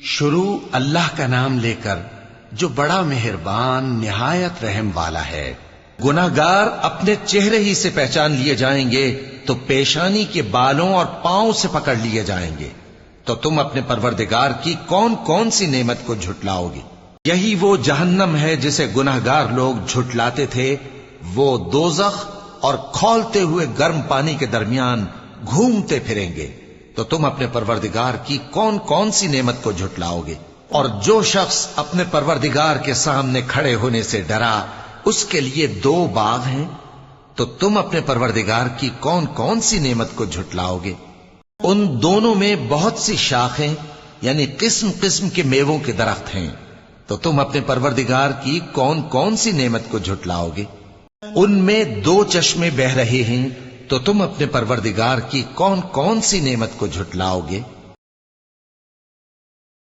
شروع اللہ کا نام لے کر جو بڑا مہربان نہایت رحم والا ہے۔ گناہگار اپنے چہرے ہی سے پہچان لیے جائیں گے تو پیشانی کے بالوں اور پاؤں سے پکڑ لیے جائیں گے۔ تو تم اپنے پروردگار کی کون کون سی نعمت کو جھٹلاؤ گے؟ یہی وہ جہنم ہے جسے گناہگار لوگ جھٹلاتے تھے، وہ دوزخ اور کھولتے ہوئے گرم پانی کے درمیان گھومتے پھریں گے۔ تو تم اپنے پروردگار کی کون کون سی نعمت کو جھٹلاؤ گے؟ اور جو شخص اپنے پروردگار کے سامنے کھڑے ہونے سے ڈرا اس کے لیے 2 باغ ہیں۔ تو تم اپنے پروردگار کی کون کون سی نعمت کو جھٹلاؤ گے؟ ان دونوں میں بہت سی شاخیں یعنی قسم قسم کے میووں کے درخت ہیں۔ تو تم اپنے پروردگار کی کون کون سی نعمت کو جھٹلاؤ گے؟ ان میں 2 چشمے بہ رہے ہیں۔ تو تم اپنے پروردگار کی کون کون سی نعمت کو جھٹلاؤ گے؟